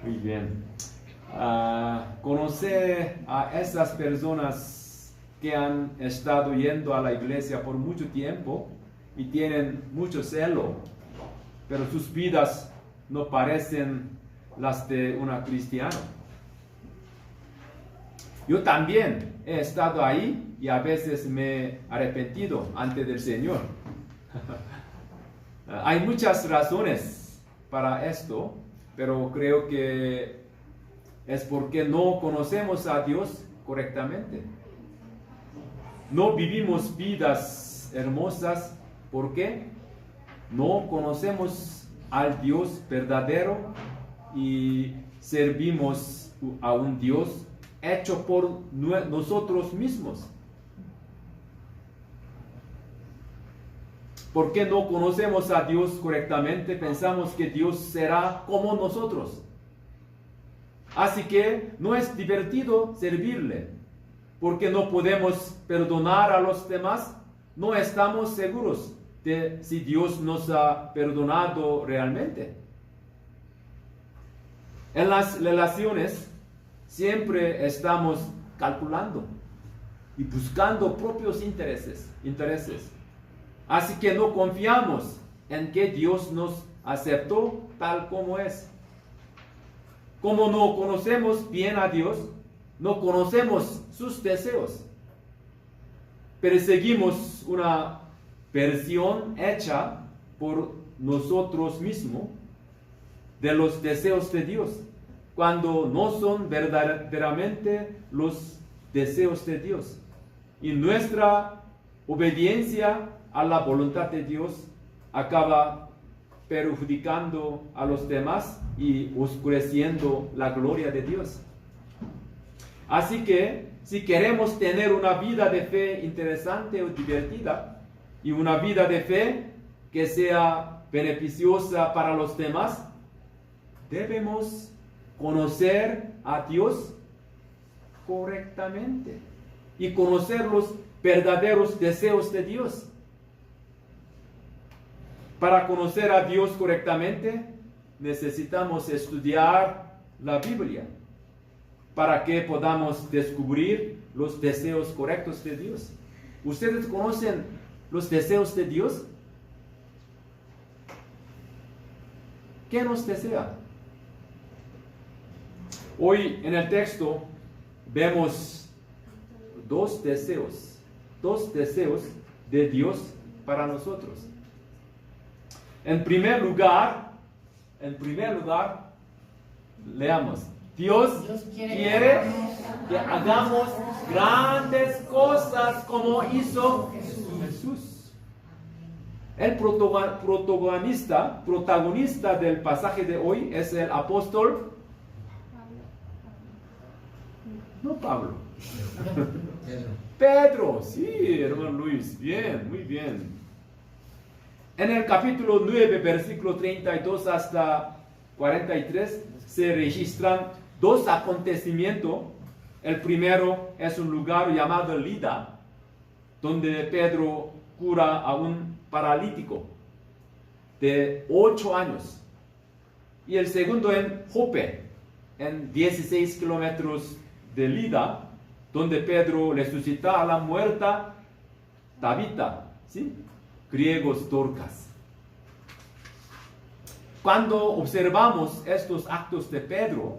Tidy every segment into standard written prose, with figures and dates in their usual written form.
Muy bien. Conocer a esas personas que han estado yendo a la iglesia por mucho tiempo y tienen mucho celo, pero sus vidas no parecen las de un cristiano. Yo también he estado ahí y a veces me he arrepentido ante el Señor. Hay muchas razones para esto, pero creo que es porque no conocemos a Dios correctamente. No vivimos vidas hermosas porque no conocemos al Dios verdadero y servimos a un Dios hecho por nosotros mismos. Porque no conocemos a Dios correctamente, pensamos que Dios será como nosotros. Así que no es divertido servirle, porque no podemos perdonar a los demás, no estamos seguros de si Dios nos ha perdonado realmente. En las relaciones siempre estamos calculando y buscando propios intereses. Así que no confiamos en que Dios nos aceptó tal como es. Como no conocemos bien a Dios, no conocemos sus deseos. Perseguimos una versión hecha por nosotros mismos de los deseos de Dios, cuando no son verdaderamente los deseos de Dios. Y nuestra obediencia a la voluntad de Dios acaba perjudicando a los demás y oscureciendo la gloria de Dios. Así que, si queremos tener una vida de fe interesante o divertida, y una vida de fe que sea beneficiosa para los demás, debemos conocer a Dios correctamente y conocer los verdaderos deseos de Dios. Para conocer a Dios correctamente, necesitamos estudiar la Biblia para que podamos descubrir los deseos correctos de Dios. ¿Ustedes conocen los deseos de Dios? ¿Qué nos desea? Hoy en el texto vemos dos deseos de Dios para nosotros. En primer lugar, leamos. Dios quiere que hagamos grandes cosas como hizo Jesús. El protagonista del pasaje de hoy es el apóstol, no Pablo. Pedro, sí, hermano Luis, bien, muy bien. En el capítulo 9, versículo 32 hasta 43, se registran dos acontecimientos. El primero es un lugar llamado Lida, donde Pedro cura a un paralítico de 8 años. Y el segundo en Jope, en 16 kilómetros de Lida, donde Pedro resucita a la muerta Tabita, ¿sí? Griegos Dorcas. Cuando observamos estos actos de Pedro,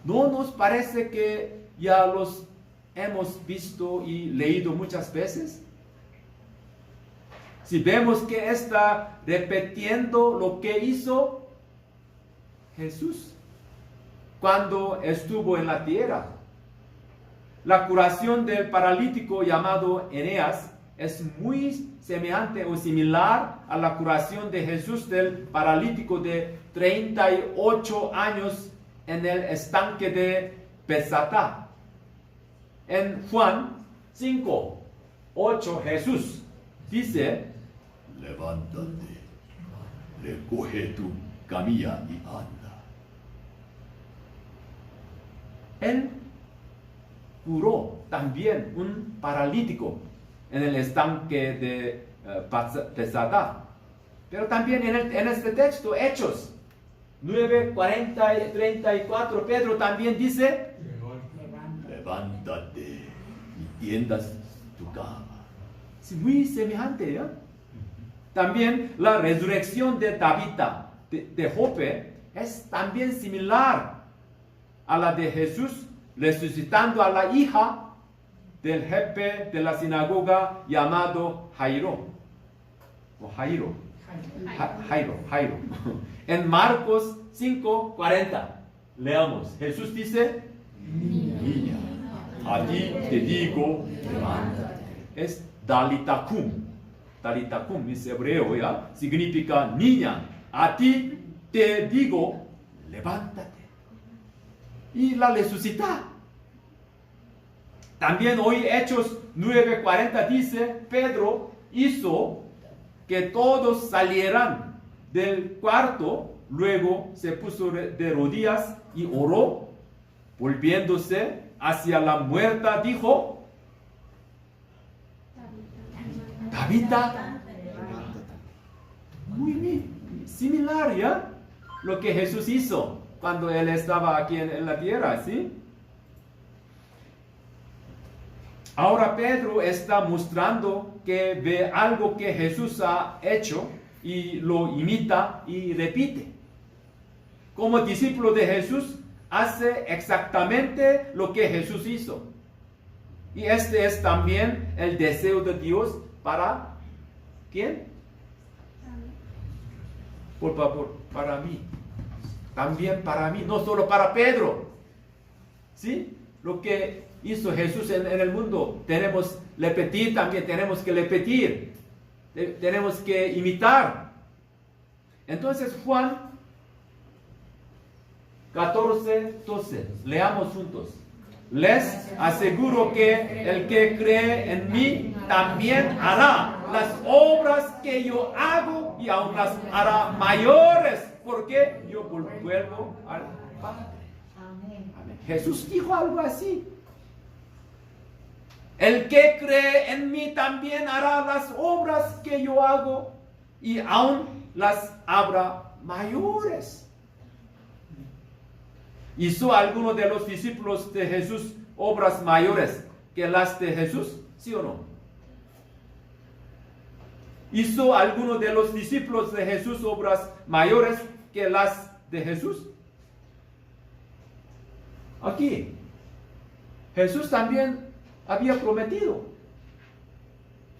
¿no nos parece que ya los hemos visto y leído muchas veces? Si vemos que está repitiendo lo que hizo Jesús cuando estuvo en la tierra. La curación del paralítico llamado Eneas es muy semejante o similar a la curación de Jesús del paralítico de 38 años en el estanque de Bethesda. En Juan 5:8 Jesús dice: levántate, recoge tu camilla y anda. Él curó también un paralítico en el estanque de Bethesda. Pero también en este texto, Hechos 9, 40 y 34, Pedro también dice, levántate y tiendas tu cama. es muy semejante, ¿ya? También la resurrección de Tabita, de Jope, es también similar a la de Jesús resucitando a la hija del jefe de la sinagoga llamado Jairo. O Jairo. Jairo. En Marcos 5:40, leamos. Jesús dice, Niña, a ti te digo, levántate. es Dalitakum. Dalitakum es hebreo, ¿ya? Significa niña. A ti te digo, levántate. Y la resucita. También hoy Hechos 9:40 dice, Pedro hizo que todos salieran del cuarto, luego se puso de rodillas y oró, volviéndose hacia la muerta, dijo, Tabita, muy similar, ¿ya? Lo que Jesús hizo cuando Él estaba aquí en la tierra, ¿sí? Ahora Pedro está mostrando que ve algo que Jesús ha hecho y lo imita y repite. Como discípulo de Jesús, hace exactamente lo que Jesús hizo. Y este es también el deseo de Dios para ¿quién? Por favor, para mí. También para mí, no solo para Pedro. ¿Sí? Lo que hizo Jesús en el mundo, tenemos que repetir también, tenemos que repetir. Tenemos que imitar. Entonces Juan 14:12, leamos juntos. Les aseguro que el que cree en mí también hará las obras que yo hago y aún las hará mayores, porque yo vuelvo al Padre. Amén. Jesús dijo algo así. El que cree en mí también hará las obras que yo hago y aún las hará mayores. ¿Hizo alguno de los discípulos de Jesús obras mayores que las de Jesús? ¿Sí o no? ¿Hizo alguno de los discípulos de Jesús obras mayores que las de Jesús? Aquí, Jesús también había prometido.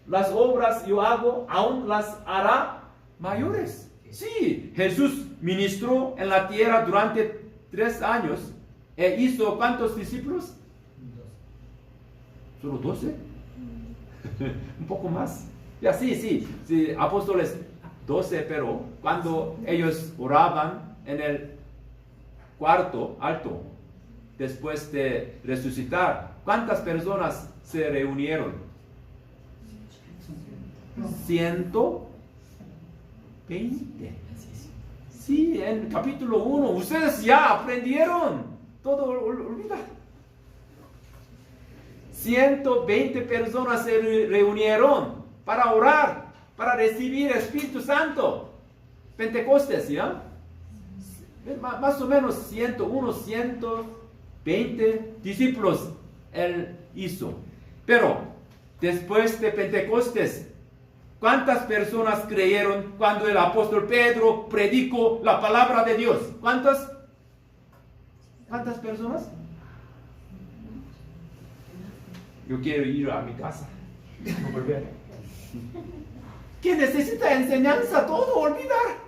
Las obras yo hago, aún las hará mayores. Sí, Jesús ministró en la tierra durante 3 años. ¿E hizo cuántos discípulos? 12. ¿Solo 12? Un poco más. Ya, sí, apóstoles 12, pero cuando ellos oraban en el cuarto alto, después de resucitar, ¿cuántas personas se reunieron? 120. Sí, en capítulo 1, ustedes ya aprendieron, todo olvida. 120 personas se reunieron para orar, para recibir el Espíritu Santo. Pentecostés, ¿ya? Más o menos 101, 120 discípulos él hizo. Pero después de Pentecostés, ¿cuántas personas creyeron cuando el apóstol Pedro predicó la palabra de Dios? ¿Cuántas personas? Yo quiero ir a mi casa. No volver. ¿Quién necesita enseñanza? Todo olvidar.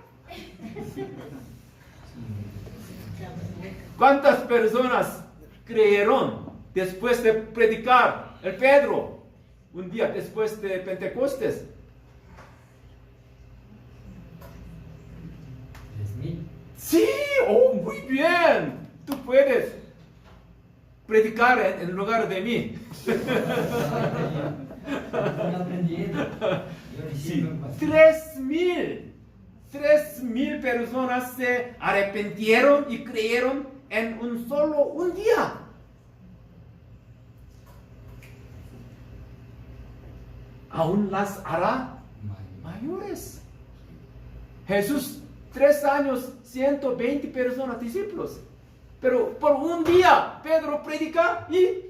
¿Cuántas personas creyeron después de predicar el Pedro? Un día después de Pentecostés. 3,000. Sí, oh, muy bien. Tú puedes predicar en lugar de mí. Sí, 3,000 personas se arrepintieron y creyeron en un día. Aún las hará mayores. Jesús, 3 años, 120 personas, discípulos. Pero por un día Pedro predica y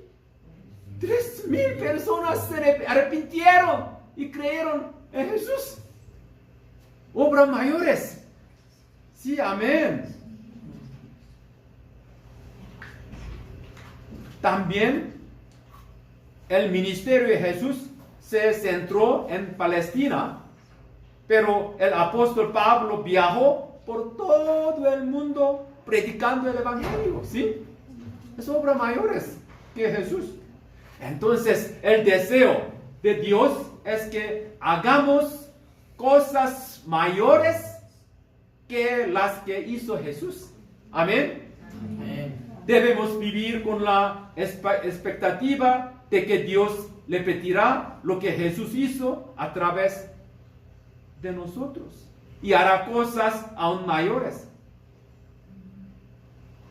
3,000 personas se arrepintieron y creyeron en Jesús. Obras mayores. Sí, amén. También el ministerio de Jesús se centró en Palestina, pero el apóstol Pablo viajó por todo el mundo predicando el evangelio, ¿sí? Es obras mayores que Jesús. Entonces, el deseo de Dios es que hagamos cosas mayores que las que hizo Jesús. Amén. Amén. Debemos vivir con la expectativa de que Dios repetirá lo que Jesús hizo a través de nosotros y hará cosas aún mayores.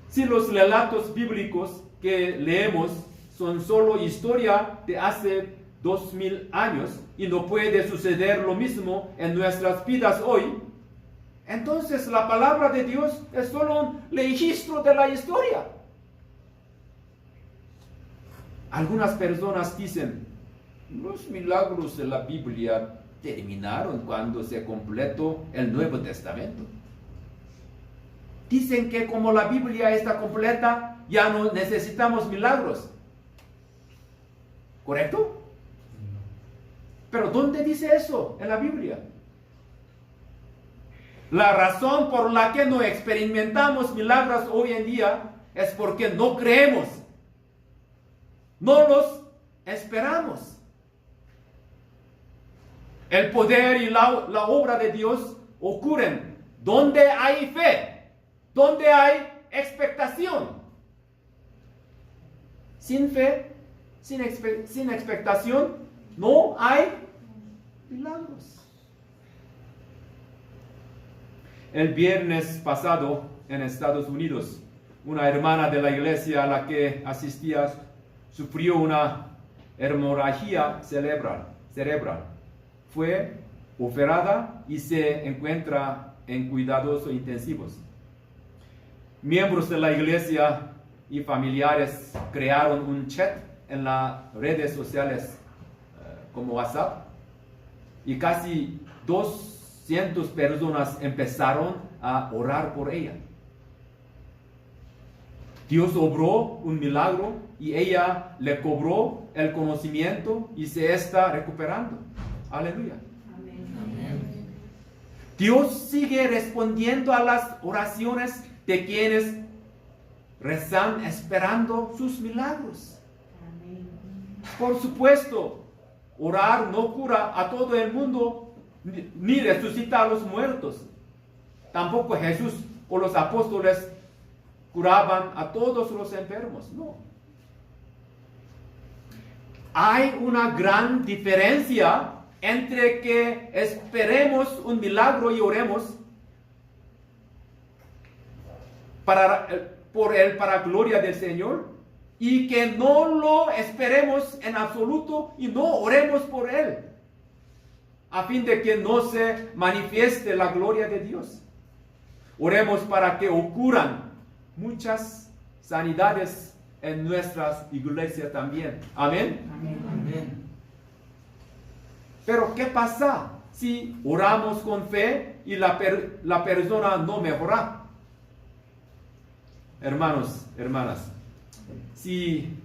Si los relatos bíblicos que leemos son solo historia de hace 2000 años y no puede suceder lo mismo en nuestras vidas hoy, entonces la palabra de Dios es solo un registro de la historia. Algunas personas dicen, los milagros de la Biblia terminaron cuando se completó el Nuevo Testamento. Dicen que como la Biblia está completa, ya no necesitamos milagros. ¿Correcto? Pero ¿dónde dice eso en la Biblia? La razón por la que no experimentamos milagros hoy en día es porque no creemos. No los esperamos. El poder y la obra de Dios ocurren donde hay fe, donde hay expectación. Sin fe, sin expectación, no hay milagros. El viernes pasado en Estados Unidos, una hermana de la iglesia a la que asistía sufrió una hemorragia cerebral. Fue operada y se encuentra en cuidados intensivos. Miembros de la iglesia y familiares crearon un chat en las redes sociales como WhatsApp y casi 200 personas empezaron a orar por ella. Dios obró un milagro y ella le cobró el conocimiento y se está recuperando. Aleluya. Amén. Dios sigue respondiendo a las oraciones de quienes rezan esperando sus milagros. Por supuesto, orar no cura a todo el mundo ni resucita a los muertos. Tampoco Jesús o los apóstoles curaban a todos los enfermos, no. Hay una gran diferencia entre que esperemos un milagro y oremos para gloria del Señor y que no lo esperemos en absoluto y no oremos por Él a fin de que no se manifieste la gloria de Dios. Oremos para que ocurran muchas sanidades en nuestras iglesias también. Amén. Amén. Pero ¿qué pasa si oramos con fe y la persona no mejora? Hermanos, hermanas, si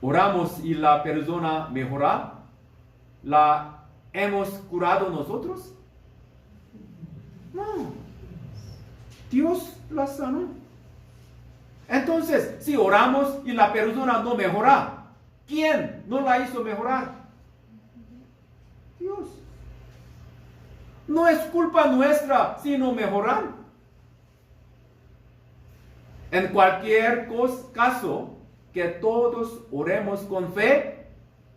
oramos y la persona mejora, ¿la hemos curado nosotros? No. Dios la sanó. Entonces, si oramos y la persona no mejora, ¿quién no la hizo mejorar? Dios. No es culpa nuestra si no mejoran. En cualquier caso, que todos oremos con fe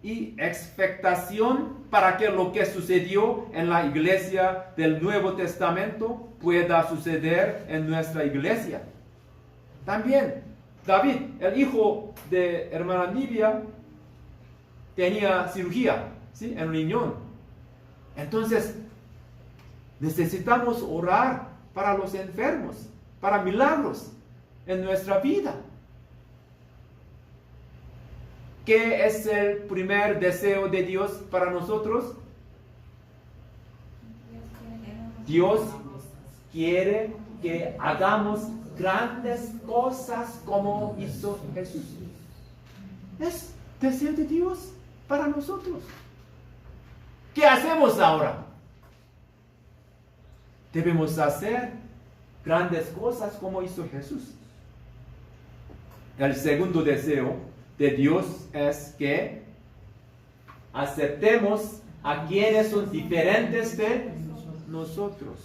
y expectación para que lo que sucedió en la iglesia del Nuevo Testamento pueda suceder en nuestra iglesia. También David, el hijo de hermana Nibia, tenía cirugía, ¿sí?, en un riñón. Entonces, Necesitamos orar para los enfermos, para milagros en nuestra vida. ¿Qué es el primer deseo de Dios para nosotros? Dios quiere que hagamos grandes cosas como hizo Jesús. Es deseo de Dios para nosotros. ¿Qué hacemos ahora? Debemos hacer grandes cosas como hizo Jesús. El segundo deseo de Dios es que aceptemos a quienes son diferentes de nosotros.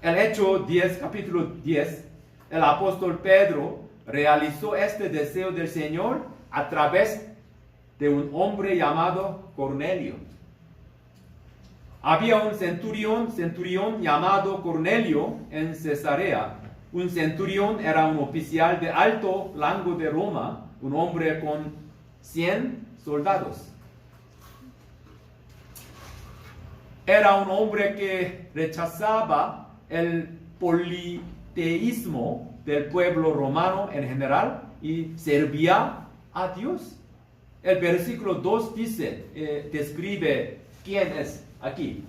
El Hecho 10, capítulo 10, el apóstol Pedro realizó este deseo del Señor a través de un hombre llamado Cornelio. Había un centurión llamado Cornelio en Cesarea. Un centurión era un oficial de alto rango de Roma, un hombre con 100 soldados. Era un hombre que rechazaba el politeísmo del pueblo romano en general y servía a Dios. El versículo 2 dice, describe quién es aquí.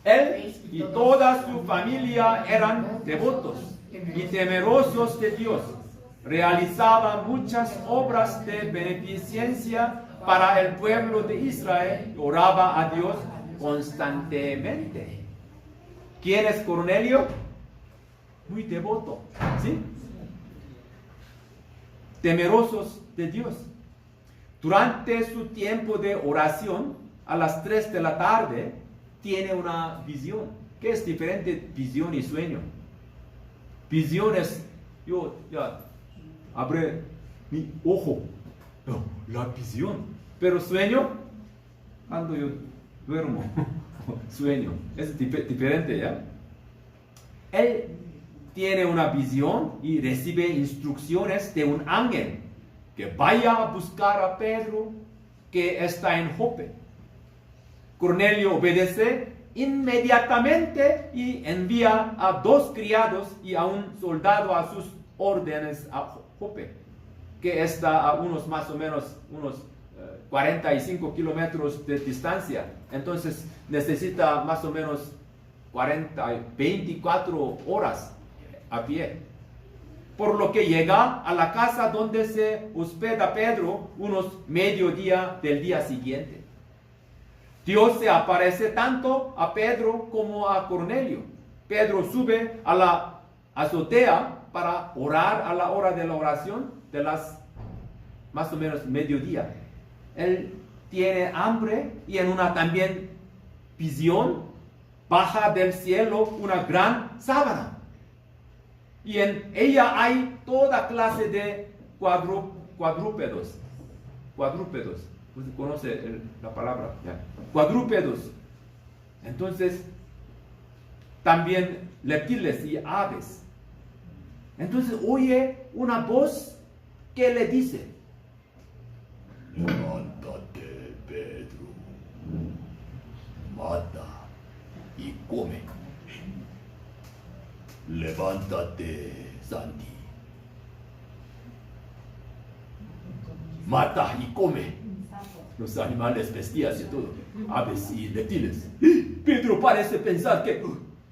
Él y toda su familia eran devotos y temerosos de Dios. Realizaba muchas obras de beneficencia para el pueblo de Israel y oraba a Dios constantemente. ¿Quién es Cornelio? Muy devoto, ¿sí? Temerosos de Dios. Durante su tiempo de oración, a las 3 de la tarde, tiene una visión. ¿Qué es diferente visión y sueño? Visión es, yo ya abre mi ojo, no, la visión. Pero sueño, cuando yo duermo, sueño, es diferente, ¿ya? Él tiene una visión y recibe instrucciones de un ángel que vaya a buscar a Pedro que está en Jope. Cornelio obedece inmediatamente y envía a 2 criados y a un soldado a sus órdenes a Jope, que está a unos más o menos 45 kilómetros de distancia. Entonces necesita más o menos 24 horas a pie. Por lo que llega a la casa donde se hospeda Pedro unos mediodía del día siguiente. Dios se aparece tanto a Pedro como a Cornelio. Pedro sube a la azotea para orar a la hora de la oración de las más o menos mediodía. Él tiene hambre y en una también visión baja del cielo una gran sábana. Y en ella hay toda clase de cuadrúpedos. ¿Usted conoce la palabra? ¿Ya? Cuadrúpedos. Entonces, también reptiles y aves. Entonces oye una voz que le dice: Levántate, Pedro, mata y come. Levántate, Santi, mata y come. Los animales bestias y todo, aves y reptiles. Pedro parece pensar que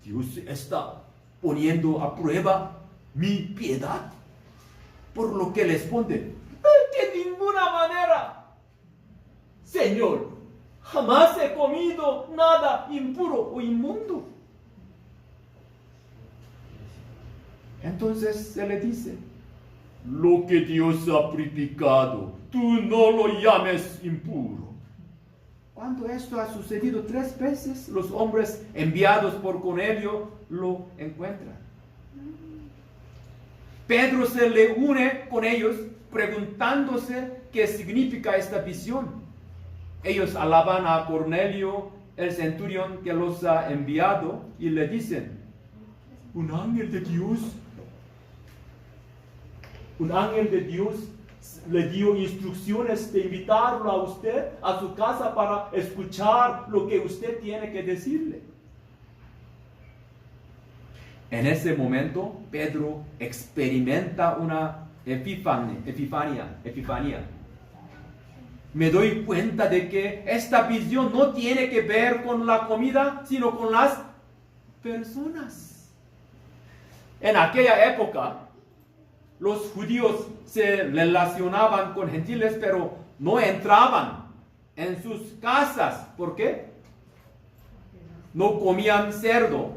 Dios está poniendo a prueba mi piedad, por lo que responde: de ninguna manera, Señor, jamás he comido nada impuro o inmundo. Entonces se le dice: Lo que Dios ha purificado, tú no lo llames impuro. Cuando esto ha sucedido 3 veces, los hombres enviados por Cornelio lo encuentran. Pedro se le une con ellos preguntándose qué significa esta visión. Ellos alaban a Cornelio, el centurión que los ha enviado, y le dicen: un ángel de Dios le dio instrucciones de invitarlo a usted a su casa para escuchar lo que usted tiene que decirle. En ese momento, Pedro experimenta una epifanía. Me doy cuenta de que esta visión no tiene que ver con la comida, sino con las personas. En aquella época, los judíos se relacionaban con gentiles, pero no entraban en sus casas. ¿Por qué? No comían cerdo,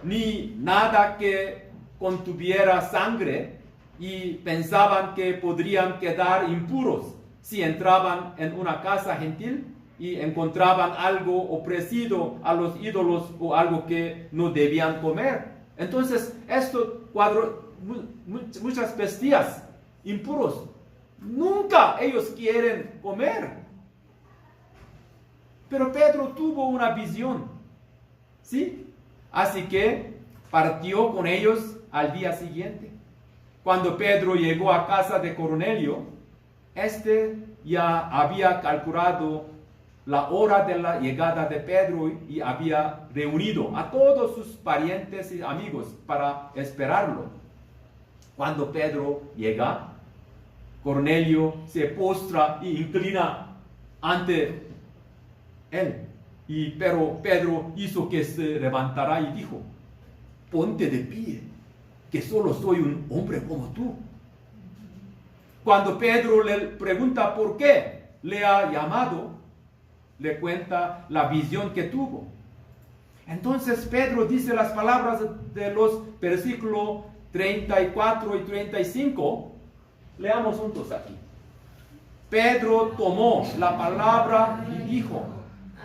ni nada que contuviera sangre, y pensaban que podrían quedar impuros si entraban en una casa gentil y encontraban algo ofrecido a los ídolos o algo que no debían comer. Entonces, esto cuadro muchas bestias impuros. Nunca ellos quieren comer. Pero Pedro tuvo una visión, ¿sí? Así que partió con ellos al día siguiente. Cuando Pedro llegó a casa de Cornelio, este ya había calculado la hora de la llegada de Pedro y había reunido a todos sus parientes y amigos para esperarlo. Cuando Pedro llega, Cornelio se postra y inclina ante él. Pero Pedro hizo que se levantara y dijo: ponte de pie, que solo soy un hombre como tú. Cuando Pedro le pregunta por qué le ha llamado, le cuenta la visión que tuvo. Entonces Pedro dice las palabras de los versículos 34 y 35. Leamos juntos aquí. Pedro tomó la palabra y dijo: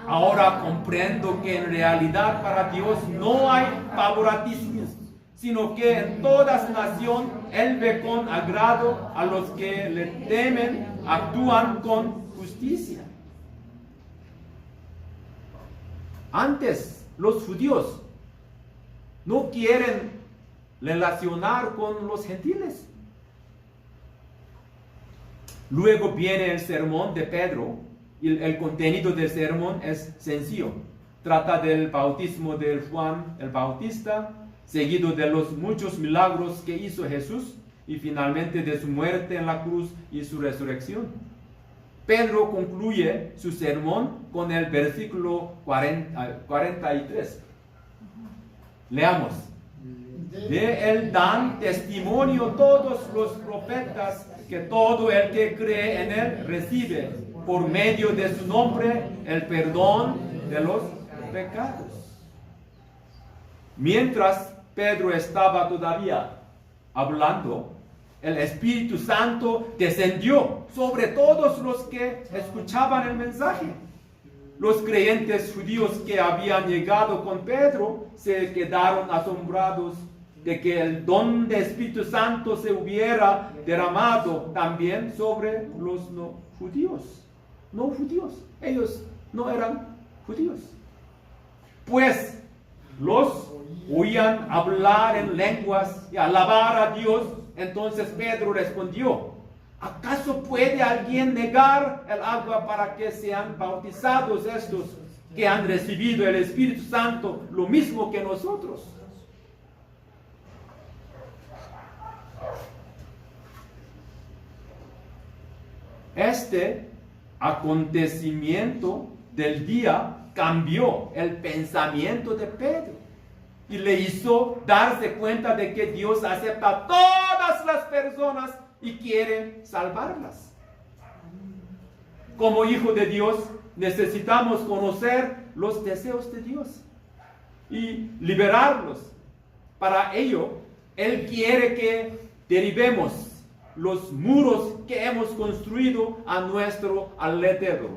ahora comprendo que en realidad para Dios no hay favoritismo, sino que en toda nación Él ve con agrado a los que le temen, actúan con justicia. Antes, los judíos no quieren relacionar con los gentiles. Luego viene el sermón de Pedro, y el contenido del sermón es sencillo. Trata del bautismo de Juan el Bautista, seguido de los muchos milagros que hizo Jesús y finalmente de su muerte en la cruz y su resurrección. Pedro concluye su sermón con el versículo 43. Leamos. De él dan testimonio todos los profetas que todo el que cree en él recibe por medio de su nombre el perdón de los pecados. Mientras Pedro estaba todavía hablando, el Espíritu Santo descendió sobre todos los que escuchaban el mensaje. Los creyentes judíos que habían llegado con Pedro se quedaron asombrados de que el don del Espíritu Santo se hubiera derramado también sobre los no judíos. Ellos no eran judíos. Pues los oían hablar en lenguas y alabar a Dios. Entonces Pedro respondió: ¿acaso puede alguien negar el agua para que sean bautizados estos que han recibido el Espíritu Santo lo mismo que nosotros? Este acontecimiento del día cambió el pensamiento de Pedro y le hizo darse cuenta de que Dios acepta a todas las personas y quiere salvarlas. Como hijo de Dios, necesitamos conocer los deseos de Dios y liberarlos. Para ello, Él quiere que derribemos los muros que hemos construido a nuestro alrededor.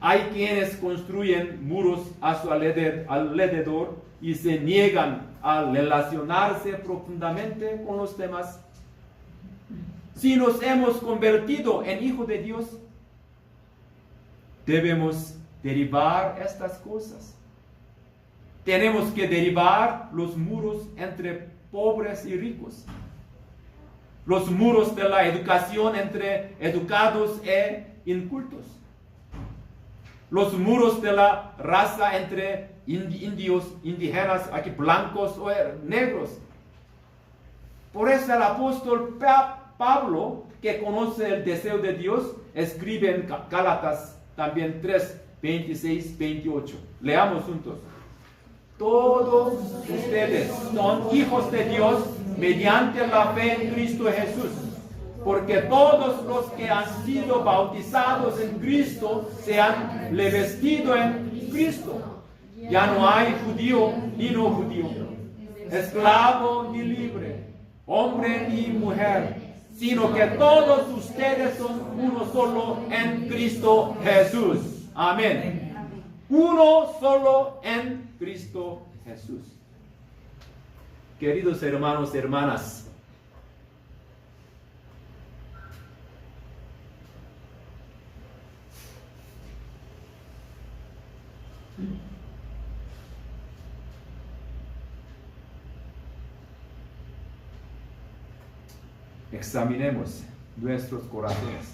Hay quienes construyen muros a su alrededor y se niegan a relacionarse profundamente con los demás. Si nos hemos convertido en hijos de Dios, debemos derribar estas cosas. Tenemos que derribar los muros entre pobres y ricos, los muros de la educación entre educados e incultos, los muros de la raza entre indios, indígenas, aquí blancos o negros. Por eso el apóstol Pablo, que conoce el deseo de Dios, escribe en Gálatas también 3, 26, 28. Leamos juntos. Todos ustedes son hijos de Dios mediante la fe en Cristo Jesús. Porque todos los que han sido bautizados en Cristo se han revestido en Cristo. Ya no hay judío ni no judío, esclavo ni libre, hombre ni mujer, sino que todos ustedes son uno solo en Cristo Jesús. Amén. Uno solo en Cristo Jesús. Queridos hermanos y hermanas, examinemos nuestros corazones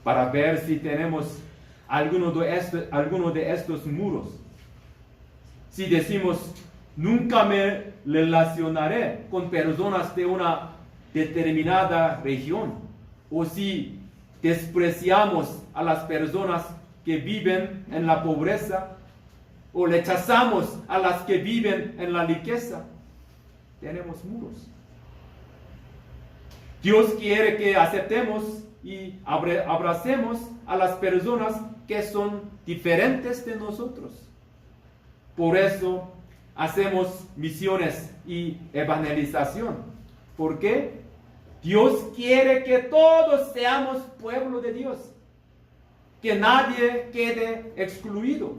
para ver si tenemos alguno de estos muros. Si decimos, nunca me relacionaré con personas de una determinada región, o si despreciamos a las personas que viven en la pobreza, o rechazamos a las que viven en la riqueza, tenemos muros. Dios quiere que aceptemos y abracemos a las personas que son diferentes de nosotros. Por eso hacemos misiones y evangelización. ¿Por qué? Dios quiere que todos seamos pueblo de Dios, que nadie quede excluido.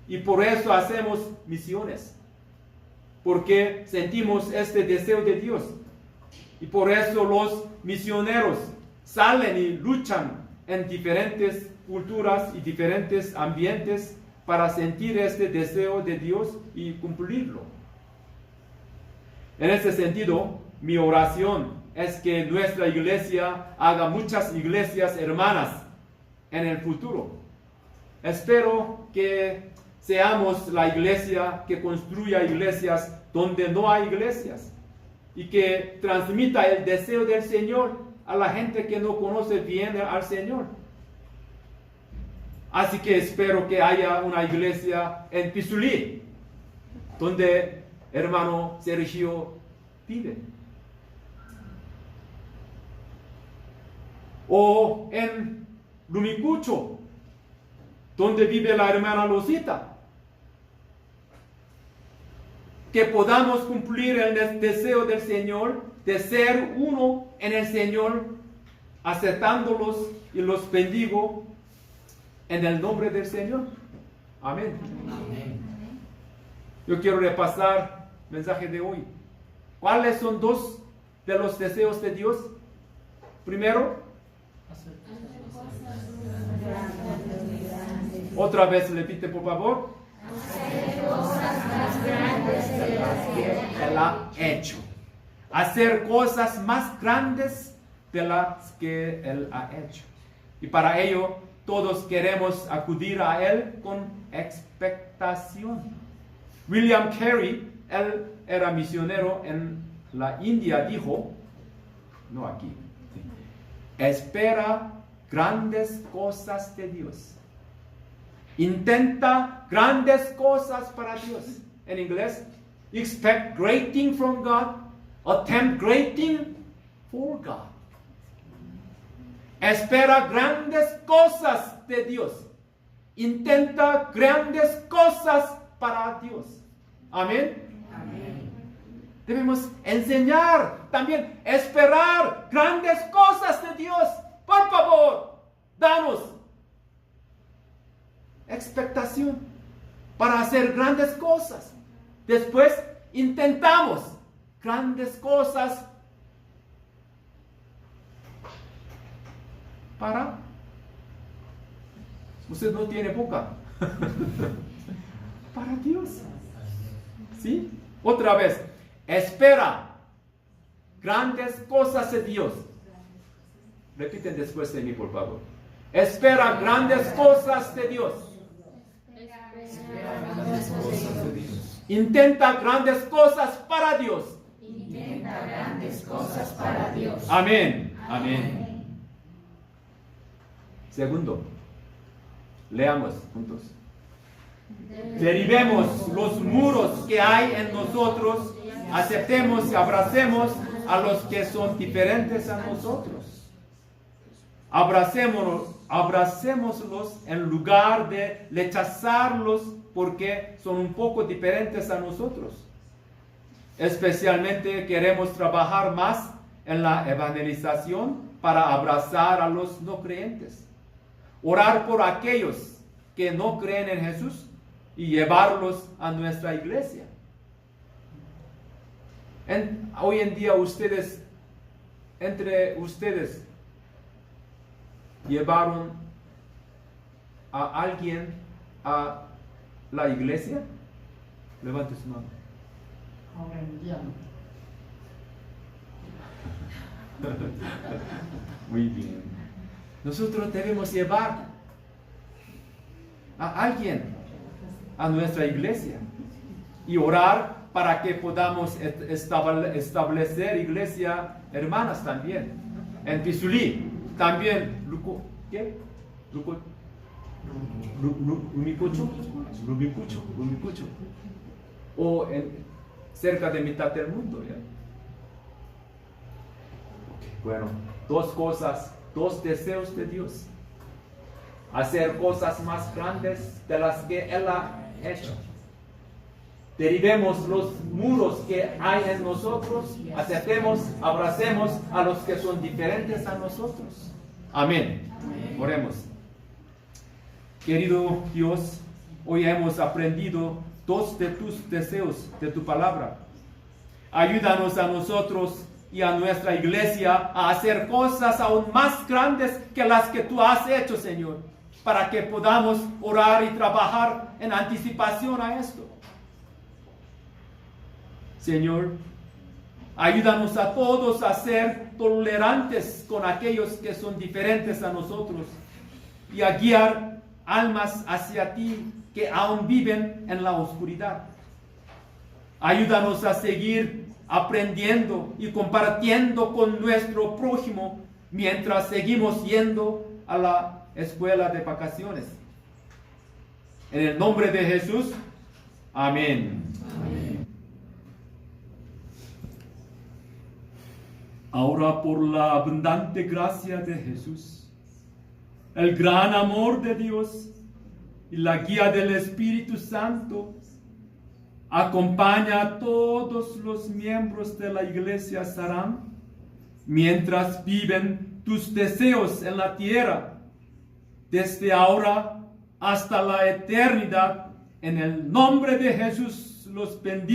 Y por eso hacemos misiones, porque sentimos este deseo de Dios. Y por eso los misioneros salen y luchan en diferentes culturas y diferentes ambientes para sentir este deseo de Dios y cumplirlo. En ese sentido, mi oración es que nuestra iglesia haga muchas iglesias hermanas en el futuro. Espero que seamos la iglesia que construya iglesias donde no hay iglesias, y que transmita el deseo del Señor a la gente que no conoce bien al Señor. Así que espero que haya una iglesia en Pisulí, donde hermano Sergio vive. O en Lumicucho, donde vive la hermana Losita. Que podamos cumplir el deseo del Señor de ser uno en el Señor, aceptándolos y los bendigo en el nombre del Señor. Amén. Amén. Yo quiero repasar el mensaje de hoy. ¿Cuáles son dos de los deseos de Dios? Primero, otra vez repite por favor. Él ha hecho. Hacer cosas más grandes de las que Él ha hecho. Y para ello todos queremos acudir a Él con expectación. William Carey, él era misionero en la India, dijo, no aquí, espera grandes cosas de Dios. Intenta grandes cosas para Dios. En inglés, expect great things from God, attempt great things for God. Espera grandes cosas de Dios. Intenta grandes cosas para Dios. Amén. Amén. Debemos enseñar también, esperar grandes cosas de Dios. Por favor, danos expectación para hacer grandes cosas. Después intentamos grandes cosas para... Usted no tiene boca. Para Dios. ¿Sí? Otra vez. Espera grandes cosas de Dios. Repiten después de mí, por favor. Espera grandes cosas de Dios. Espera grandes cosas de Dios. Intenta grandes cosas para Dios. Intenta grandes cosas para Dios. Amén. Amén. Segundo, leamos juntos. Derribemos los muros que hay en nosotros, aceptemos y abracemos a los que son diferentes a nosotros. Abracémoslos en lugar de rechazarlos porque son un poco diferentes a nosotros. Especialmente queremos trabajar más en la evangelización para abrazar a los no creyentes. Orar por aquellos que no creen en Jesús y llevarlos a nuestra iglesia. Hoy en día entre ustedes, ¿llevaron a alguien a la iglesia? Levante su mano. Ahora en día no. Muy bien. Nosotros debemos llevar a alguien a nuestra iglesia y orar para que podamos establecer iglesia hermanas también. En Pisulí, también, ¿qué? Rumicucho. O cerca de mitad del mundo, ¿ya? Bueno, dos deseos de Dios. Hacer cosas más grandes de las que Él ha hecho. Derribemos los muros que hay en nosotros, aceptemos, abracemos a los que son diferentes a nosotros. Amén. Oremos. Querido Dios, hoy hemos aprendido dos de tus deseos, de tu palabra. Ayúdanos a nosotros y a nuestra iglesia a hacer cosas aún más grandes que las que tú has hecho, Señor, para que podamos orar y trabajar en anticipación a esto. Señor, ayúdanos a todos a ser tolerantes con aquellos que son diferentes a nosotros y a guiar almas hacia ti que aún viven en la oscuridad. Ayúdanos a seguir aprendiendo y compartiendo con nuestro prójimo mientras seguimos yendo a la escuela de vacaciones. En el nombre de Jesús, amén. Amén. Ahora por la abundante gracia de Jesús, el gran amor de Dios y la guía del Espíritu Santo, acompaña a todos los miembros de la Iglesia Saram mientras viven tus deseos en la tierra, desde ahora hasta la eternidad. En el nombre de Jesús los bendigo.